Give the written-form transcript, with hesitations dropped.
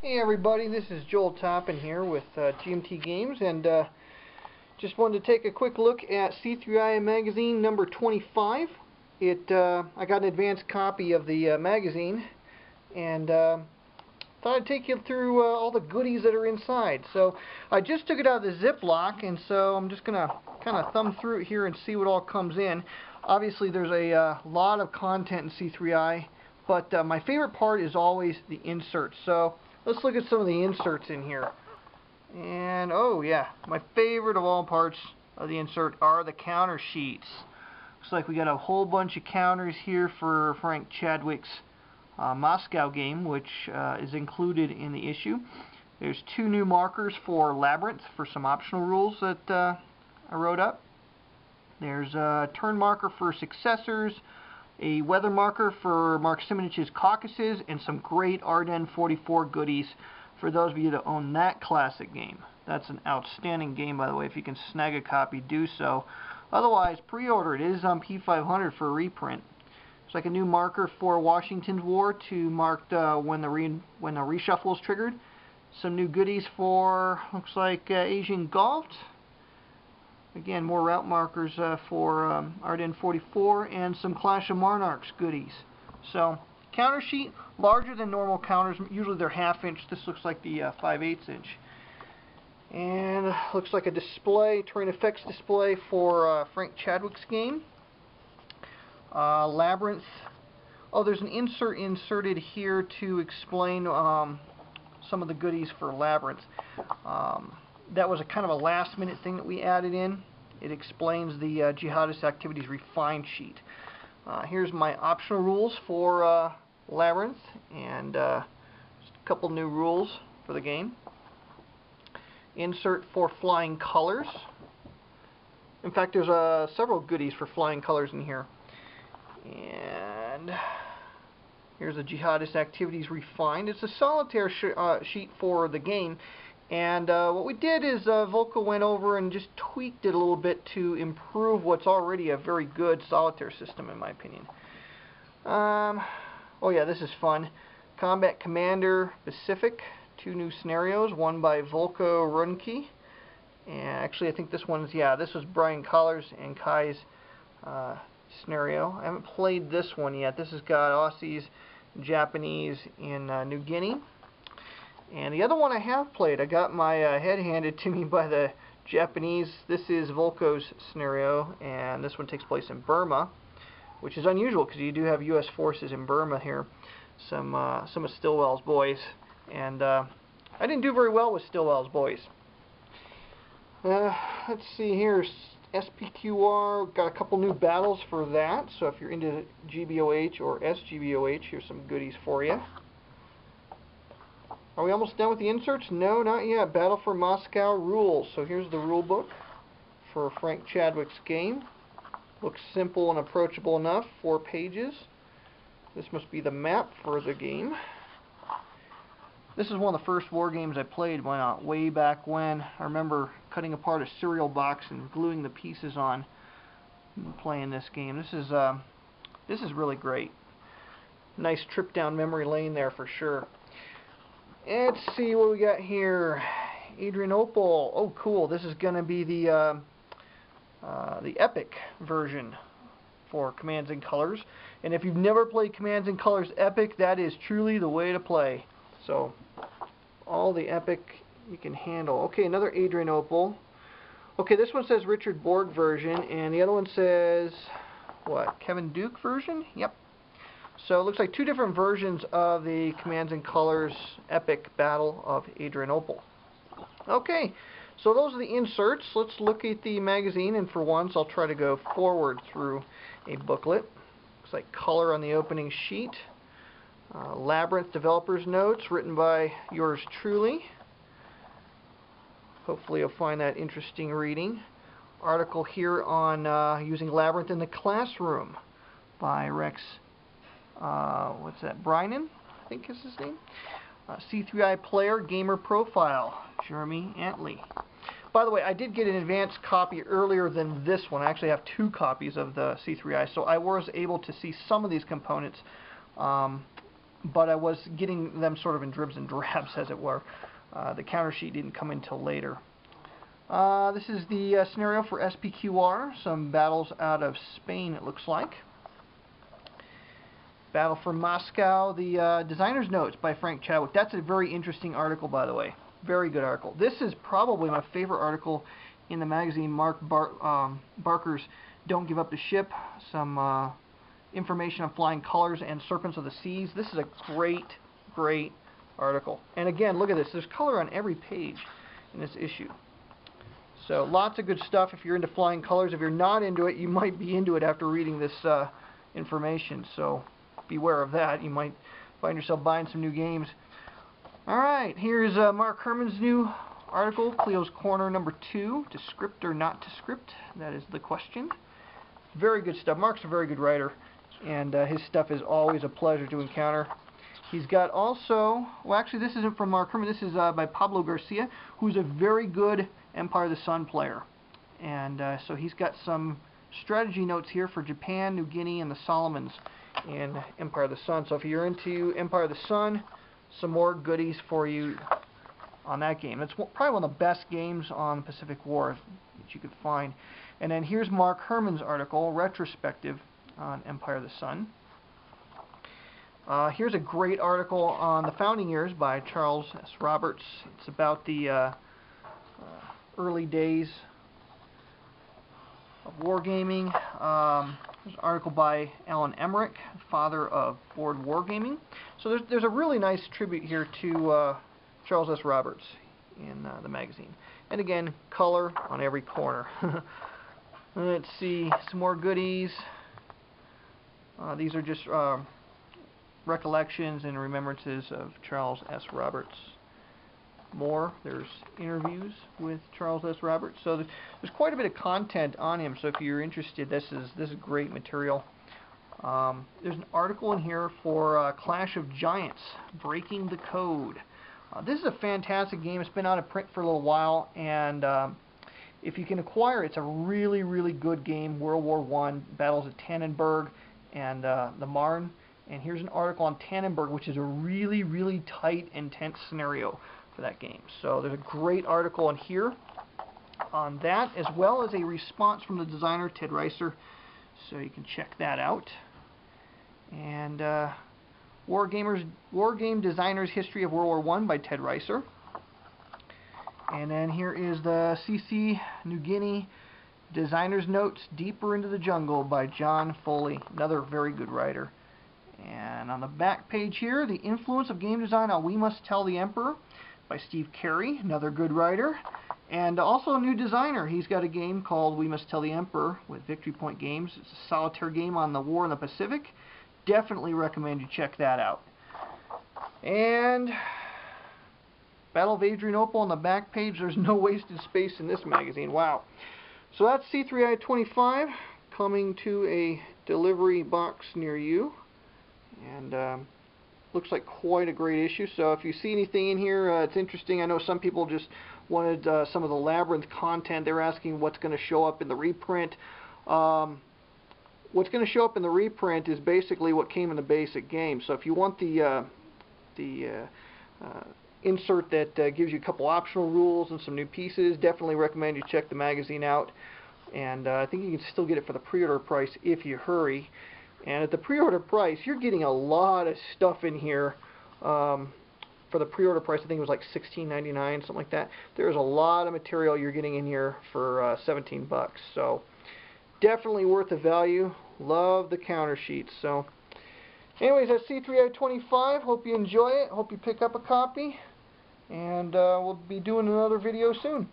Hey everybody, this is Joel Toppin here with GMT Games, and just wanted to take a quick look at C3i magazine number 25. I got an advanced copy of the magazine, and thought I'd take you through all the goodies that are inside. So I just took it out of the Ziploc, and so I'm just gonna kind of thumb through it here and see what all comes in. Obviously, there's a lot of content in C3i, but my favorite part is always the inserts. So let's look at some of the inserts in here. And oh yeah, my favorite of all parts of the insert are the counter sheets. Looks like we got a whole bunch of counters here for Frank Chadwick's Moscow game, which is included in the issue. There's 2 new markers for Labyrinth for some optional rules that I wrote up. There's a turn marker for Successors, a weather marker for Mark Simonich's Caucasus, and some great Ardennes 44 goodies for those of you that own that classic game. That's an outstanding game, by the way. If you can snag a copy, do so. Otherwise, pre-order it. It is on P500 for a reprint. It's like a new marker for Washington's War to mark when the reshuffle is triggered. Some new goodies for, looks like, Asian Golf. Again, more route markers for Ardennes 44, and some Clash of Monarchs goodies. So, counter sheet, larger than normal counters. Usually they're 1/2 inch. This looks like the 5/8 inch. And looks like a display, terrain effects display for Frank Chadwick's game. Labyrinth. Oh, there's an insert inserted here to explain some of the goodies for Labyrinth. That was a kind of a last minute thing that we added in. It explains the Jihadist Activities Refined sheet. Here's my optional rules for Labyrinth, and just a couple new rules for the game. Insert for Flying Colors. In fact, there's several goodies for Flying Colors in here. And here's the Jihadist Activities Refined. It's a solitaire sheet for the game. And what we did is Volko went over and just tweaked it a little bit to improve what's already a very good solitaire system, in my opinion. Oh yeah, this is fun. Combat Commander Pacific, 2 new scenarios, one by Volko Runke. And actually I think this one's, yeah, this was Brian Collar's and Kai's scenario. I haven't played this one yet. This has got Aussies, Japanese, and New Guinea. And the other one I have played, I got my head handed to me by the Japanese. This is Volko's scenario, and this one takes place in Burma, which is unusual because you do have U.S. forces in Burma here. Some of Stilwell's boys, and I didn't do very well with Stilwell's boys. Let's see here, SPQR, got a couple new battles for that, so if you're into GBOH or SGBOH, here's some goodies for you. Are we almost done with the inserts? No, not yet. Battle for Moscow rules. So here's the rule book for Frank Chadwick's game. Looks simple and approachable enough. 4 pages. This must be the map for the game. This is one of the first war games I played way back when. I remember cutting apart a cereal box and gluing the pieces on and playing this game. This is really great. Nice trip down memory lane there for sure. Let's see what we got here. Adrianople. Oh, cool. This is going to be the Epic version for Commands and Colors. And if you've never played Commands and Colors Epic, that is truly the way to play. So, all the Epic you can handle. Okay, another Adrianople. Okay, this one says Richard Borg version, and the other one says, what, Kevin Duke version? Yep. So it looks like 2 different versions of the Commands and Colors Epic Battle of Adrianople. Okay, so those are the inserts. Let's look at the magazine, and for once I'll try to go forward through a booklet. Looks like color on the opening sheet. Labyrinth Developer's Notes written by yours truly. Hopefully you'll find that interesting reading. Article here on using Labyrinth in the classroom by Rex what's that, Brynan, I think is his name. C3i Player Gamer Profile, Jeremy Antley. By the way, I did get an advanced copy earlier than this one. I actually have 2 copies of the C3i, so I was able to see some of these components but I was getting them sort of in dribs and drabs, as it were. The counter sheet didn't come in till later. This is the scenario for SPQR, some battles out of Spain, it looks like. Battle for Moscow, the Designer's Notes by Frank Chadwick. That's a very interesting article, by the way. Very good article. This is probably my favorite article in the magazine, Mark Barker's Don't Give Up the Ship. Some information on flying colors and serpents of the seas. This is a great, great article. And again, look at this. There's color on every page in this issue. So lots of good stuff if you're into flying colors. If you're not into it, you might be into it after reading this information. So beware of that. You might find yourself buying some new games. Alright, here's Mark Herman's new article, Cleo's Corner number 2, to script or not to script. That is the question. Very good stuff. Mark's a very good writer, and his stuff is always a pleasure to encounter. He's got also, well actually this isn't from Mark Herman, this is by Pablo Garcia, who's a very good Empire of the Sun player. And so he's got some strategy notes here for Japan, New Guinea, and the Solomons in Empire of the Sun. So if you're into Empire of the Sun, some more goodies for you on that game. It's probably one of the best games on Pacific War that you could find. And then here's Mark Herman's article, retrospective on Empire of the Sun. Here's a great article on the founding years by Charles S. Roberts. It's about the early days of wargaming. There's an article by Alan Emmerich, father of board wargaming. So there's a really nice tribute here to Charles S. Roberts in the magazine. And again, color on every corner. Let's see, some more goodies. These are just recollections and remembrances of Charles S. Roberts. More, there's interviews with Charles S. Roberts. So there's quite a bit of content on him. So if you're interested, this is great material. There's an article in here for Clash of Giants, Breaking the Code. This is a fantastic game. It's been out of print for a little while, and if you can acquire it, it's a really, really good game. World War I, battles at Tannenberg and the Marne. And here's an article on Tannenberg, which is a really, really tight, intense scenario for that game. So there's a great article in here on that, as well as a response from the designer, Ted Reiser. So you can check that out. And War Game Designer's History of World War I by Ted Reiser. And then here is the CC New Guinea Designer's Notes, Deeper into the Jungle by John Foley, another very good writer. And on the back page here, The Influence of Game Design on We Must Tell the Emperor by Steve Carey, another good writer. And also a new designer. He's got a game called We Must Tell the Emperor with Victory Point Games. It's a solitaire game on the war in the Pacific. Definitely recommend you check that out. And Battle of Adrianople on the back page. There's no wasted space in this magazine. Wow. So that's C3i 25 coming to a delivery box near you. And looks like quite a great issue. So if you see anything in here, it's interesting. I know some people just wanted some of the Labyrinth content. They're asking what's going to show up in the reprint. What's going to show up in the reprint is basically what came in the basic game. So if you want the insert that gives you a couple optional rules and some new pieces, definitely recommend you check the magazine out. And I think you can still get it for the pre-order price if you hurry. And at the pre-order price, you're getting a lot of stuff in here. For the pre-order price, I think it was like $16.99, something like that. There's a lot of material you're getting in here for 17 bucks. So definitely worth the value. Love the counter sheets. So anyways, that's C3i 25. Hope you enjoy it. Hope you pick up a copy. And we'll be doing another video soon.